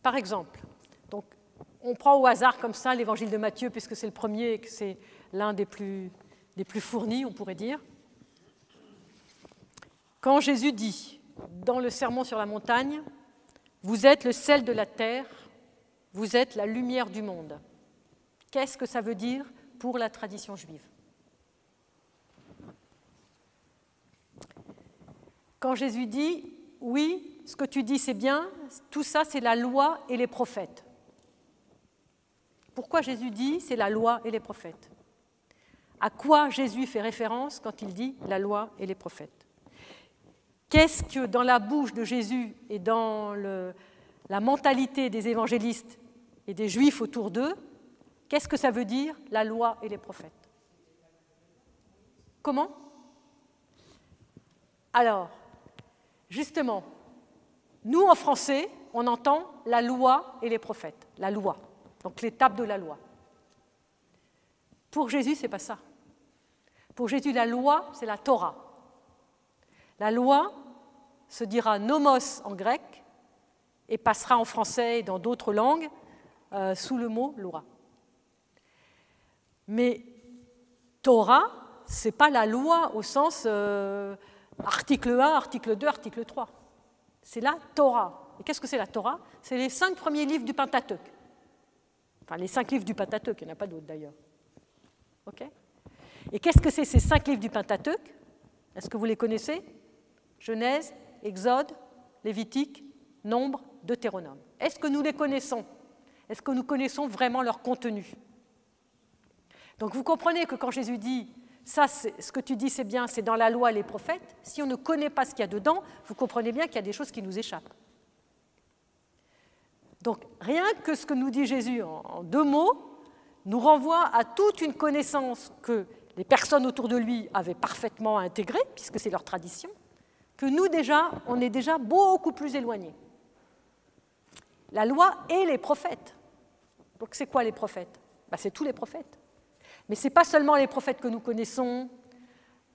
Par exemple, donc, on prend au hasard comme ça l'évangile de Matthieu, puisque c'est le premier et que c'est l'un des plus fournis, on pourrait dire. Quand Jésus dit, dans le Sermon sur la montagne, « Vous êtes le sel de la terre, vous êtes la lumière du monde », qu'est-ce que ça veut dire pour la tradition juive? Quand Jésus dit « Oui, ce que tu dis c'est bien, tout ça c'est la loi et les prophètes ». Pourquoi Jésus dit « c'est la loi et les prophètes » ? À quoi Jésus fait référence quand il dit « la loi et les prophètes » ? Qu'est-ce que dans la bouche de Jésus et dans la mentalité des évangélistes et des juifs autour d'eux, qu'est-ce que ça veut dire la loi et les prophètes? Comment? Alors, justement, nous en français, on entend la loi et les prophètes, la loi, donc l'étape de la loi. Pour Jésus, ce n'est pas ça. Pour Jésus, la loi, c'est la Torah. La loi se dira nomos en grec et passera en français et dans d'autres langues sous le mot loi. Mais Torah, ce n'est pas la loi au sens article 1, article 2, article 3. C'est la Torah. Et qu'est-ce que c'est la Torah? C'est les 5 premiers livres du Pentateuque. Enfin, les 5 livres du Pentateuque, il n'y en a pas d'autres d'ailleurs. OK? Et qu'est-ce que c'est ces 5 livres du Pentateuque? Est-ce que vous les connaissez? Genèse, Exode, Lévitique, Nombre, Deutéronome. Est-ce que nous les connaissons? Est-ce que nous connaissons vraiment leur contenu? Donc vous comprenez que quand Jésus dit « ça, ce que tu dis, c'est bien, c'est dans la loi et les prophètes », si on ne connaît pas ce qu'il y a dedans, vous comprenez bien qu'il y a des choses qui nous échappent. Donc rien que ce que nous dit Jésus en 2 mots nous renvoie à toute une connaissance que les personnes autour de lui avaient parfaitement intégrée, puisque c'est leur tradition, que nous, déjà, on est déjà beaucoup plus éloignés. La loi et les prophètes. Donc, c'est quoi les prophètes? C'est tous les prophètes. Mais ce n'est pas seulement les prophètes que nous connaissons,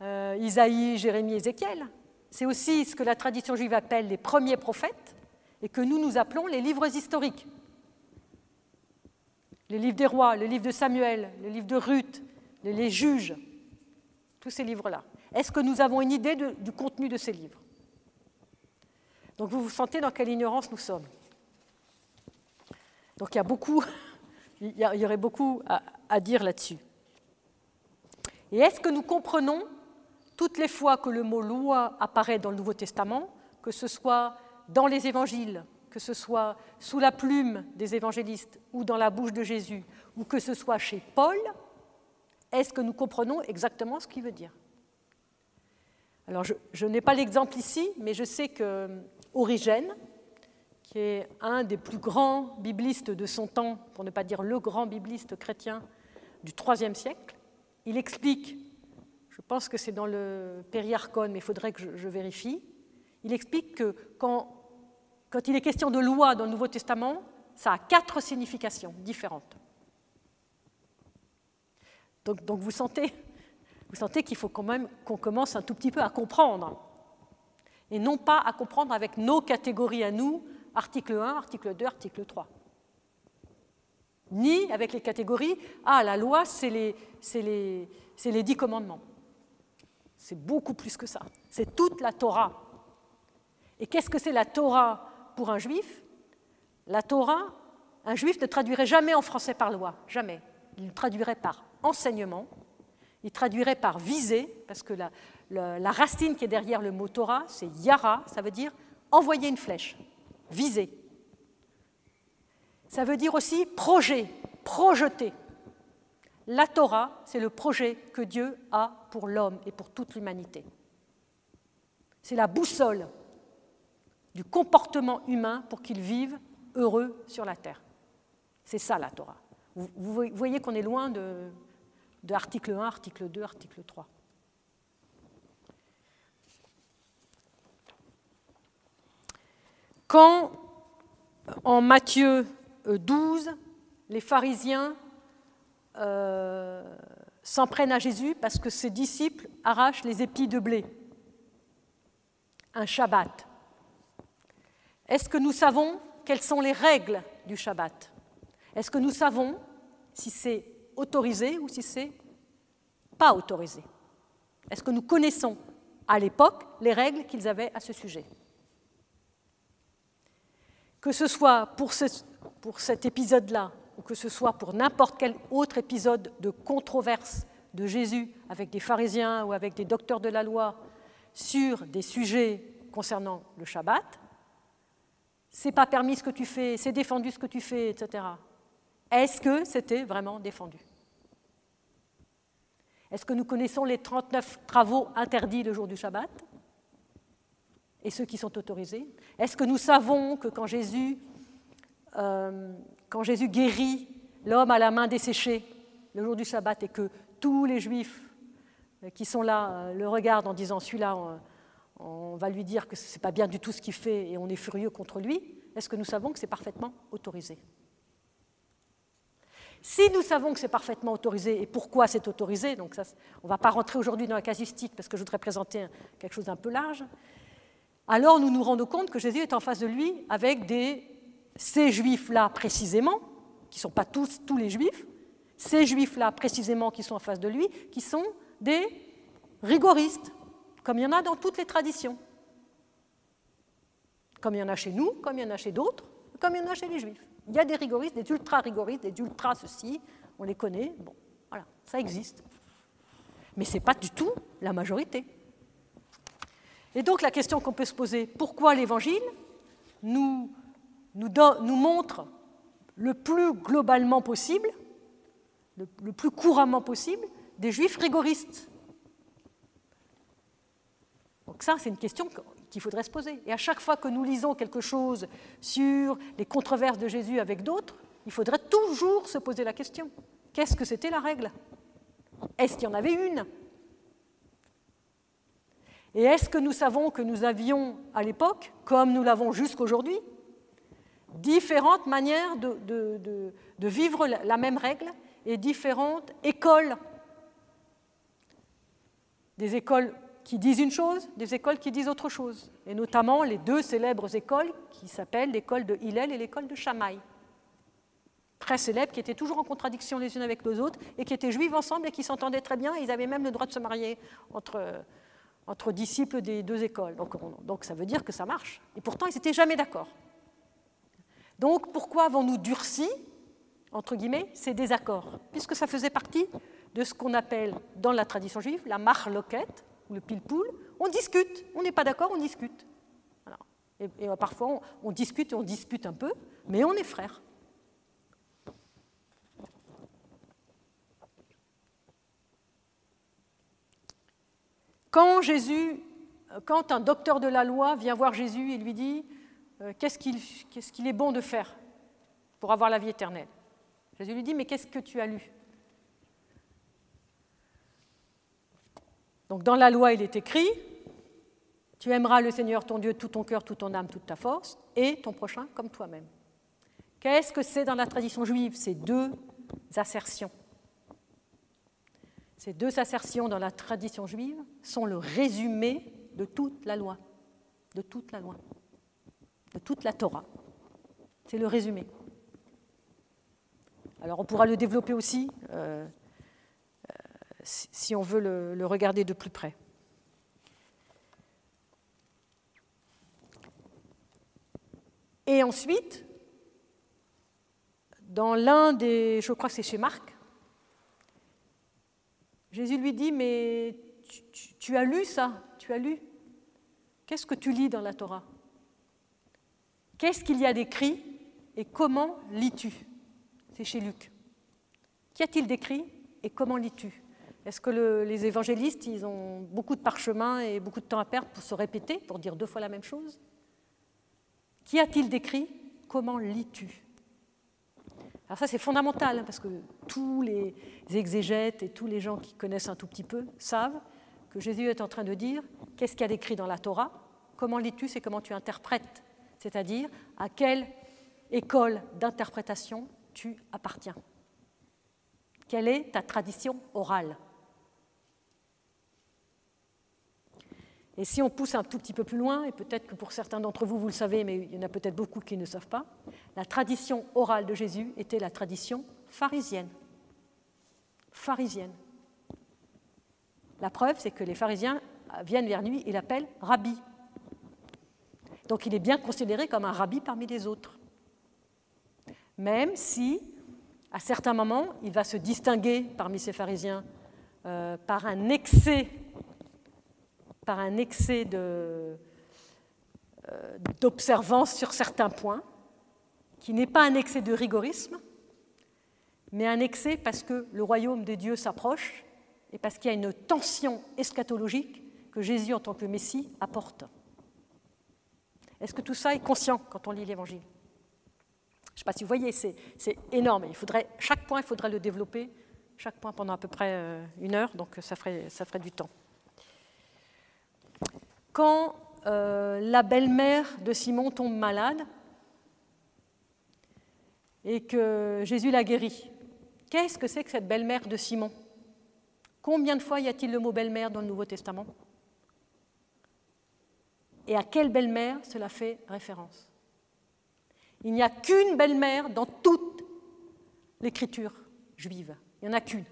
Isaïe, Jérémie, Ézéchiel. C'est aussi ce que la tradition juive appelle les premiers prophètes et que nous appelons les livres historiques. Les livres des rois, le livre de Samuel, le livre de Ruth, les juges, tous ces livres-là. Est-ce que nous avons une idée du contenu de ces livres? Donc vous vous sentez dans quelle ignorance nous sommes. Donc il y aurait beaucoup à dire là-dessus. Et est-ce que nous comprenons toutes les fois que le mot loi apparaît dans le Nouveau Testament, que ce soit dans les évangiles, que ce soit sous la plume des évangélistes ou dans la bouche de Jésus, ou que ce soit chez Paul, est-ce que nous comprenons exactement ce qu'il veut dire? Alors, je n'ai pas l'exemple ici, mais je sais qu'Origène, qui est un des plus grands biblistes de son temps, pour ne pas dire le grand bibliste chrétien du IIIe siècle, il explique, je pense que c'est dans le Périarchon, mais il faudrait que je vérifie, il explique que quand il est question de loi dans le Nouveau Testament, ça a 4 significations différentes. Donc vous sentez qu'il faut quand même qu'on commence un tout petit peu à comprendre, et non pas à comprendre avec nos catégories à nous, article 1, article 2, article 3. Ni avec les catégories, la loi, c'est les 10 commandements. C'est beaucoup plus que ça. C'est toute la Torah. Et qu'est-ce que c'est la Torah pour un juif? La Torah, un juif ne traduirait jamais en français par loi, jamais. Il traduirait par enseignement, il traduirait par visée, parce que la racine qui est derrière le mot Torah, c'est yara, ça veut dire envoyer une flèche, viser. Ça veut dire aussi projet, projeter. La Torah, c'est le projet que Dieu a pour l'homme et pour toute l'humanité. C'est la boussole du comportement humain pour qu'il vive heureux sur la terre. C'est ça la Torah. Vous voyez qu'on est loin de article 1, article 2, article 3. Quand, en Matthieu 12, les pharisiens s'en prennent à Jésus parce que ses disciples arrachent les épis de blé, un Shabbat. Est-ce que nous savons quelles sont les règles du Shabbat? Est-ce que nous savons si c'est autorisé ou si c'est pas autorisé? Est-ce que nous connaissons à l'époque les règles qu'ils avaient à ce sujet? Que ce soit pour cet épisode-là, ou que ce soit pour n'importe quel autre épisode de controverse de Jésus avec des pharisiens ou avec des docteurs de la loi sur des sujets concernant le Shabbat, c'est pas permis ce que tu fais, c'est défendu ce que tu fais, etc. Est-ce que c'était vraiment défendu? Est-ce que nous connaissons les 39 travaux interdits le jour du Shabbat et ceux qui sont autorisés? Est-ce que nous savons que quand Jésus guérit l'homme à la main desséchée le jour du Shabbat et que tous les Juifs qui sont là le regardent en disant « celui-là, on va lui dire que ce n'est pas bien du tout ce qu'il fait et on est furieux contre lui », est-ce que nous savons que c'est parfaitement autorisé? Si nous savons que c'est parfaitement autorisé et pourquoi c'est autorisé, donc ça, on ne va pas rentrer aujourd'hui dans la casuistique parce que je voudrais présenter quelque chose d'un peu large, alors nous nous rendons compte que Jésus est en face de lui avec ces Juifs-là précisément, qui ne sont pas tous les Juifs, ces Juifs-là précisément qui sont en face de lui, qui sont des rigoristes, comme il y en a dans toutes les traditions. Comme il y en a chez nous, comme il y en a chez d'autres, comme il y en a chez les Juifs. Il y a des rigoristes, des ultra-rigoristes, des ultra-ceci, on les connaît, bon, voilà, ça existe. Mais ce n'est pas du tout la majorité. Et donc la question qu'on peut se poser, pourquoi l'Évangile nous montre le plus globalement possible, le plus couramment possible, des Juifs rigoristes? Donc ça, c'est une question qu'il faudrait se poser. Et à chaque fois que nous lisons quelque chose sur les controverses de Jésus avec d'autres, il faudrait toujours se poser la question. Qu'est-ce que c'était la règle? Est-ce qu'il y en avait une? Et est-ce que nous savons que nous avions à l'époque, comme nous l'avons jusqu'aujourd'hui, différentes manières de vivre la même règle et différentes écoles? Des écoles qui disent une chose, des écoles qui disent autre chose. Et notamment les deux célèbres écoles qui s'appellent l'école de Hillel et l'école de Shammai. Très célèbres, qui étaient toujours en contradiction les unes avec les autres, et qui étaient juives ensemble et qui s'entendaient très bien, et ils avaient même le droit de se marier entre disciples des deux écoles. Donc ça veut dire que ça marche. Et pourtant, ils n'étaient jamais d'accord. Donc pourquoi avons-nous durci, entre guillemets, ces désaccords? Puisque ça faisait partie de ce qu'on appelle, dans la tradition juive, la marloquette, ou le pilpoul. On discute, on n'est pas d'accord, on discute. Voilà. Et parfois, on discute et on dispute un peu, mais on est frères. Quand un docteur de la loi vient voir Jésus et lui dit qu'est-ce qu'il est bon de faire pour avoir la vie éternelle, Jésus lui dit, mais qu'est-ce que tu as lu? Donc dans la loi, il est écrit, tu aimeras le Seigneur ton Dieu de tout ton cœur, toute ton âme, toute ta force, et ton prochain comme toi-même. Qu'est-ce que c'est dans la tradition juive, ces deux assertions? Ces deux assertions dans la tradition juive sont le résumé de toute la loi, de toute la Torah. C'est le résumé. Alors on pourra le développer aussi si on veut le regarder de plus près. Et ensuite, dans je crois que c'est chez Marc, Jésus lui dit, mais tu as lu ça, tu as lu. Qu'est-ce que tu lis dans la Torah? Qu'est-ce qu'il y a d'écrit et comment lis-tu? C'est chez Luc. Qu'y a-t-il d'écrit et comment lis-tu? Est-ce que les évangélistes, ils ont beaucoup de parchemins et beaucoup de temps à perdre pour se répéter, pour dire deux fois la même chose? Qu'y a-t-il d'écrit? Comment lis-tu? Alors ça, c'est fondamental, parce que tous les exégètes et tous les gens qui connaissent un tout petit peu savent que Jésus est en train de dire qu'est-ce qu'il y a d'écrit dans la Torah, comment lis-tu, c'est comment tu interprètes, c'est-à-dire à quelle école d'interprétation tu appartiens. Quelle est ta tradition orale? Et si on pousse un tout petit peu plus loin, et peut-être que pour certains d'entre vous, vous le savez, mais il y en a peut-être beaucoup qui ne savent pas, la tradition orale de Jésus était la tradition pharisienne. Pharisienne. La preuve, c'est que les pharisiens viennent vers lui et l'appellent rabbi. Donc il est bien considéré comme un rabbi parmi les autres. Même si, à certains moments, il va se distinguer parmi ces pharisiens par un excès d'observance sur certains points, qui n'est pas un excès de rigorisme, mais un excès parce que le royaume de Dieu s'approche et parce qu'il y a une tension eschatologique que Jésus, en tant que Messie, apporte. Est-ce que tout ça est conscient quand on lit l'Évangile ? Je ne sais pas si vous voyez, c'est énorme. Chaque point, il faudrait le développer, chaque point pendant à peu près 1 heure, donc ça ferait du temps. Quand la belle-mère de Simon tombe malade et que Jésus la guérit, qu'est-ce que c'est que cette belle-mère de Simon ? Combien de fois y a-t-il le mot belle-mère dans le Nouveau Testament ? Et à quelle belle-mère cela fait référence ? Il n'y a qu'une belle-mère dans toute l'écriture juive. Il n'y en a qu'une.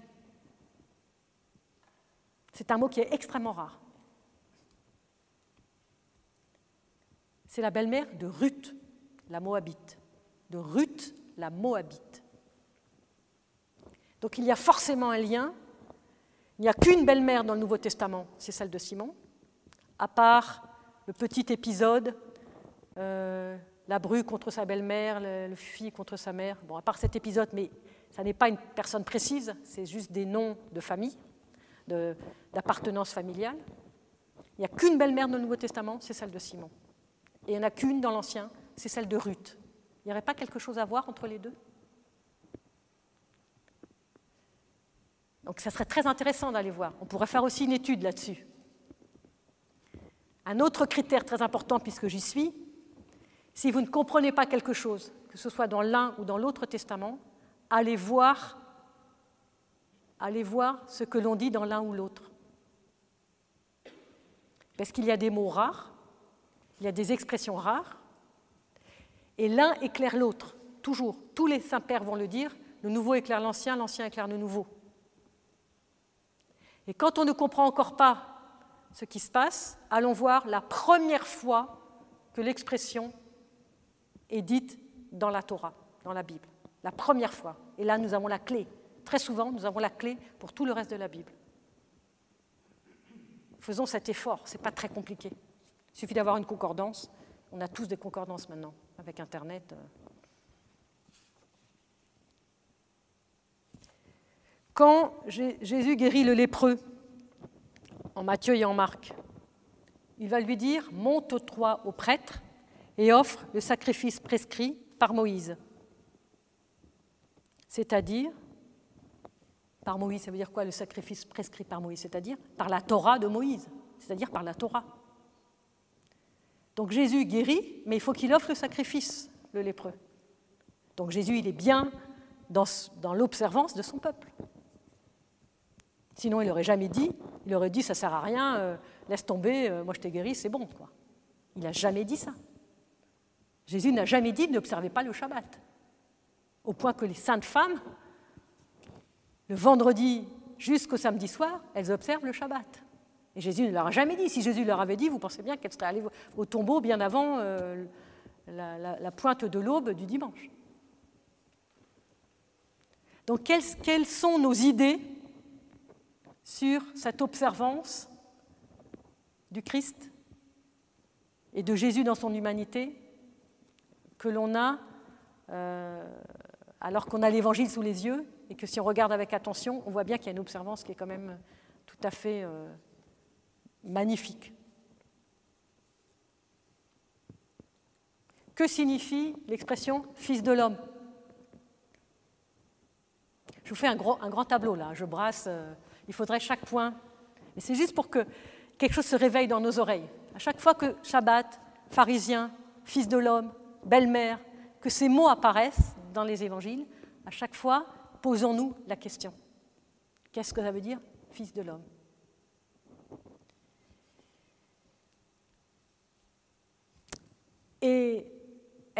C'est un mot qui est extrêmement rare. C'est la belle-mère de Ruth, la Moabite. De Ruth, la Moabite. Donc il y a forcément un lien. Il n'y a qu'une belle-mère dans le Nouveau Testament, c'est celle de Simon, à part le petit épisode, la bru contre sa belle-mère, le fille contre sa mère. Bon, à part cet épisode, mais ça n'est pas une personne précise, c'est juste des noms de famille, d'appartenance familiale. Il n'y a qu'une belle-mère dans le Nouveau Testament, c'est celle de Simon. Et il n'y en a qu'une dans l'Ancien, c'est celle de Ruth. Il n'y aurait pas quelque chose à voir entre les deux ? Donc ça serait très intéressant d'aller voir. On pourrait faire aussi une étude là-dessus. Un autre critère très important, puisque j'y suis, si vous ne comprenez pas quelque chose, que ce soit dans l'un ou dans l'autre testament, allez voir ce que l'on dit dans l'un ou l'autre. Parce qu'il y a des mots rares, il y a des expressions rares, et l'un éclaire l'autre, toujours. Tous les saints-pères vont le dire, le nouveau éclaire l'ancien, l'ancien éclaire le nouveau. Et quand on ne comprend encore pas ce qui se passe, allons voir la première fois que l'expression est dite dans la Torah, dans la Bible. La première fois. Et là, nous avons la clé. Très souvent, nous avons la clé pour tout le reste de la Bible. Faisons cet effort, ce n'est pas très compliqué. Il suffit d'avoir une concordance. On a tous des concordances maintenant, avec Internet. Quand Jésus guérit le lépreux, en Matthieu et en Marc, il va lui dire « Monte toi au prêtre et offre le sacrifice prescrit par Moïse. » C'est-à-dire, par Moïse, ça veut dire quoi le sacrifice prescrit par Moïse ? C'est-à-dire par la Torah de Moïse, c'est-à-dire par la Torah. Donc Jésus guérit, mais il faut qu'il offre le sacrifice, le lépreux. Donc Jésus, il est bien dans l'observance de son peuple. Sinon, il n'aurait jamais dit, il aurait dit, ça ne sert à rien, laisse tomber, moi je t'ai guéri, c'est bon, quoi. Il n'a jamais dit ça. Jésus n'a jamais dit, n'observez pas le Shabbat. Au point que les saintes femmes, le vendredi jusqu'au samedi soir, elles observent le Shabbat. Et Jésus ne leur a jamais dit. Si Jésus leur avait dit, vous pensez bien qu'elles seraient allées au tombeau bien avant la pointe de l'aube du dimanche. Donc, quelles sont nos idées sur cette observance du Christ et de Jésus dans son humanité que l'on a alors qu'on a l'Évangile sous les yeux et que si on regarde avec attention, on voit bien qu'il y a une observance qui est quand même tout à fait magnifique. Que signifie l'expression « fils de l'homme » ? Je vous fais un grand tableau là, je brasse, il faudrait chaque point, mais c'est juste pour que quelque chose se réveille dans nos oreilles. À chaque fois que Shabbat, pharisien, fils de l'homme, belle-mère, que ces mots apparaissent dans les évangiles, à chaque fois, posons-nous la question. Qu'est-ce que ça veut dire, fils de l'homme ?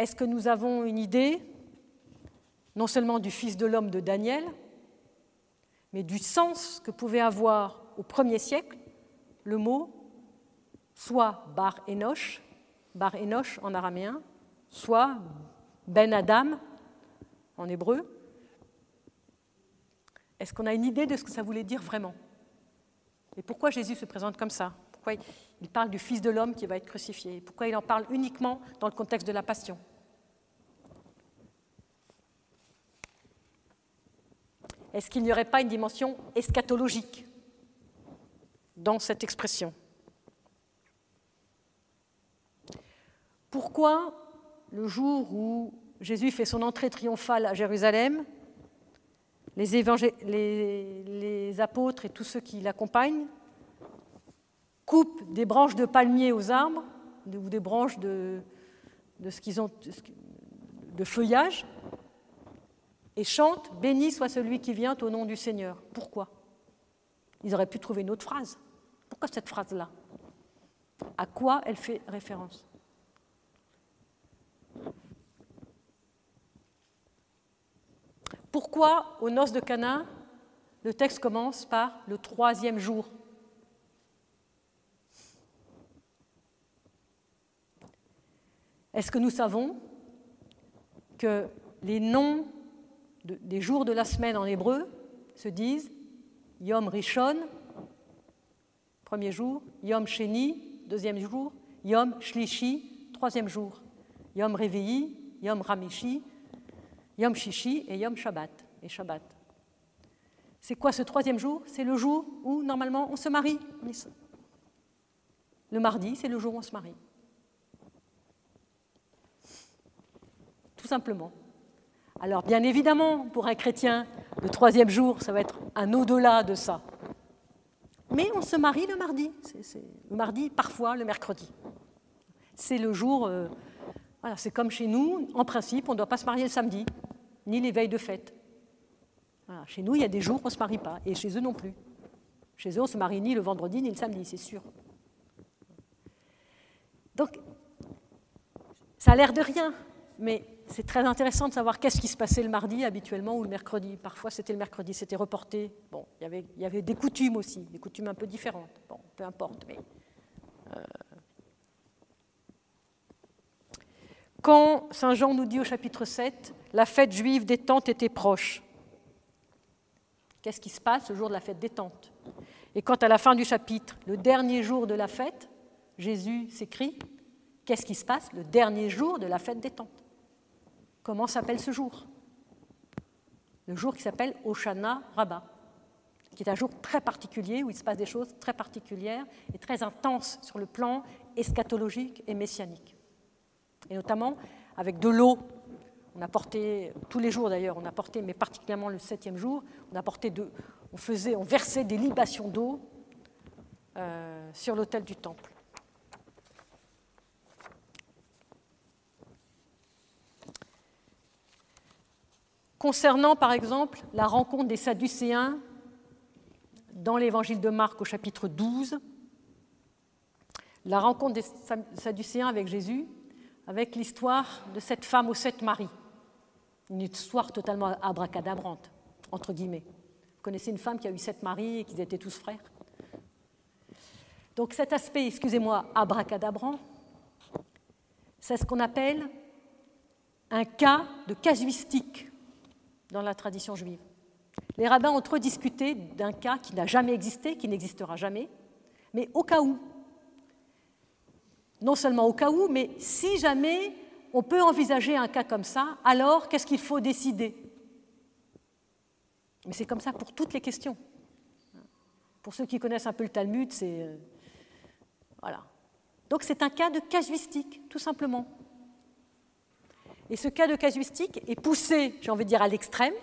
est-ce que nous avons une idée, non seulement du Fils de l'homme de Daniel, mais du sens que pouvait avoir au 1er siècle le mot soit Bar Enoch en araméen, soit Ben Adam en hébreu. Est-ce qu'on a une idée de ce que ça voulait dire vraiment? Et pourquoi Jésus se présente comme ça? Pourquoi il parle du Fils de l'homme qui va être crucifié? Pourquoi il en parle uniquement dans le contexte de la Passion? Est-ce qu'il n'y aurait pas une dimension eschatologique dans cette expression? Pourquoi, le jour où Jésus fait son entrée triomphale à Jérusalem, les apôtres et tous ceux qui l'accompagnent coupent des branches de palmier aux arbres ou des branches de ce qu'ils ont de feuillage et chantent « Béni soit celui qui vient au nom du Seigneur ». Pourquoi? Ils auraient pu trouver une autre phrase. Pourquoi cette phrase-là? À quoi elle fait référence? Pourquoi, aux noces de Cana, le texte commence par le 3e jour? Est-ce que nous savons que les noms des jours de la semaine en hébreu se disent Yom Rishon, 1er jour, Yom Sheni, 2e jour, Yom Shlishi, 3e jour, Yom Revi'i, Yom Ramishi, Yom Shishi et Yom Shabbat. Et Shabbat. C'est quoi ce 3e jour? C'est le jour où, normalement, on se marie. Le mardi, c'est le jour où on se marie. Tout simplement. Alors, bien évidemment, pour un chrétien, le 3e jour, ça va être un au-delà de ça. Mais on se marie le mardi. Le mardi, parfois le mercredi. C'est le jour... voilà, c'est comme chez nous, en principe, on ne doit pas se marier le samedi, ni les veilles de fête. Voilà, chez nous, il y a des jours où on ne se marie pas, et chez eux non plus. Chez eux, on ne se marie ni le vendredi, ni le samedi, c'est sûr. Donc, ça a l'air de rien, mais c'est très intéressant de savoir qu'est-ce qui se passait le mardi habituellement ou le mercredi. Parfois, c'était le mercredi, c'était reporté. Bon, il y avait des coutumes aussi, des coutumes un peu différentes. Bon, peu importe, mais... Quand saint Jean nous dit au chapitre 7, la fête juive des tentes était proche. Qu'est-ce qui se passe le jour de la fête des tentes? Et quand à la fin du chapitre, le dernier jour de la fête, Jésus s'écrie, qu'est-ce qui se passe le dernier jour de la fête des tentes? Comment s'appelle ce jour? Le jour qui s'appelle Hoshana Rabbah, qui est un jour très particulier où il se passe des choses très particulières et très intenses sur le plan eschatologique et messianique. Et notamment avec de l'eau. On apportait, tous les jours d'ailleurs, on apportait, mais particulièrement le 7e jour, on versait des libations d'eau sur l'autel du temple. Concernant par exemple la rencontre des Sadducéens dans l'évangile de Marc au chapitre 12, la rencontre des Sadducéens avec Jésus, avec l'histoire de cette femme aux 7 maris. Une histoire totalement abracadabrante, entre guillemets. Vous connaissez une femme qui a eu 7 maris et qu'ils étaient tous frères. Donc cet aspect, excusez-moi, abracadabrant, c'est ce qu'on appelle un cas de casuistique dans la tradition juive. Les rabbins ont trop discuté d'un cas qui n'a jamais existé, qui n'existera jamais, mais au cas où. Non seulement au cas où, mais si jamais on peut envisager un cas comme ça, alors qu'est-ce qu'il faut décider? Mais c'est comme ça pour toutes les questions. Pour ceux qui connaissent un peu le Talmud, c'est... voilà. Donc c'est un cas de casuistique, tout simplement. Et ce cas de casuistique est poussé, j'ai envie de dire, à l'extrême,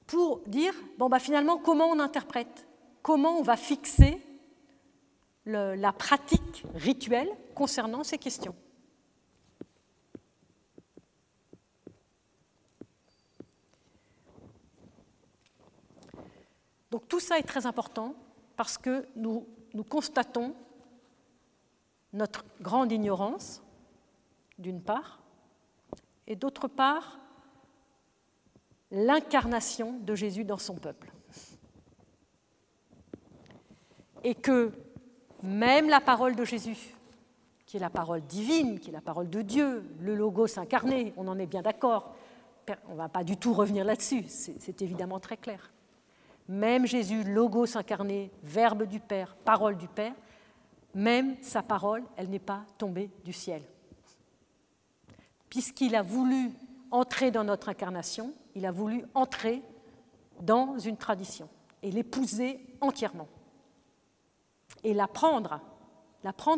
pour dire, finalement, comment on interprète? Comment on va fixer la pratique rituelle concernant ces questions. Donc tout ça est très important parce que nous constatons notre grande ignorance, d'une part, et d'autre part, l'incarnation de Jésus dans son peuple. Et que même la parole de Jésus, qui est la parole divine, qui est la parole de Dieu, le Logos incarné, on en est bien d'accord, on ne va pas du tout revenir là-dessus, c'est évidemment très clair. Même Jésus, Logos incarné, Verbe du Père, parole du Père, même sa parole, elle n'est pas tombée du ciel. Puisqu'il a voulu entrer dans notre incarnation, il a voulu entrer dans une tradition et l'épouser entièrement. Et l'apprendre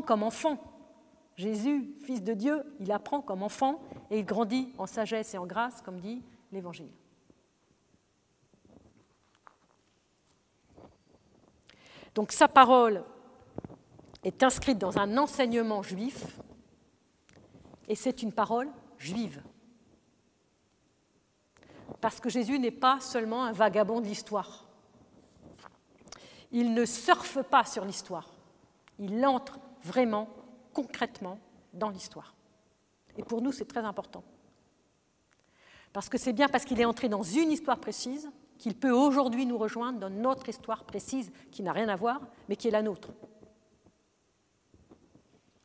comme enfant. Jésus, Fils de Dieu, il apprend comme enfant et il grandit en sagesse et en grâce, comme dit l'Évangile. Donc sa parole est inscrite dans un enseignement juif et c'est une parole juive. Parce que Jésus n'est pas seulement un vagabond de l'histoire. Il ne surfe pas sur l'histoire. Il entre vraiment, concrètement, dans l'histoire. Et pour nous, c'est très important. Parce que c'est bien parce qu'il est entré dans une histoire précise qu'il peut aujourd'hui nous rejoindre dans notre histoire précise, qui n'a rien à voir, mais qui est la nôtre.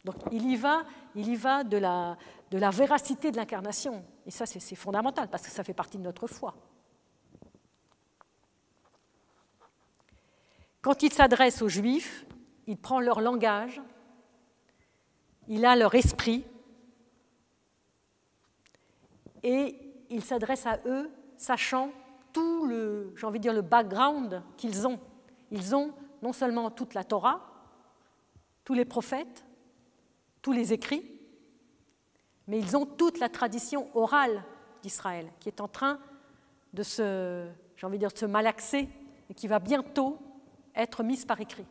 Donc il y va de la véracité de l'incarnation. Et ça, c'est fondamental, parce que ça fait partie de notre foi. Quand il s'adresse aux Juifs, il prend leur langage, il a leur esprit, et il s'adresse à eux, sachant tout le background qu'ils ont. Ils ont non seulement toute la Torah, tous les prophètes, tous les écrits, mais ils ont toute la tradition orale d'Israël, qui est en train de se malaxer et qui va bientôt être mise par écrit.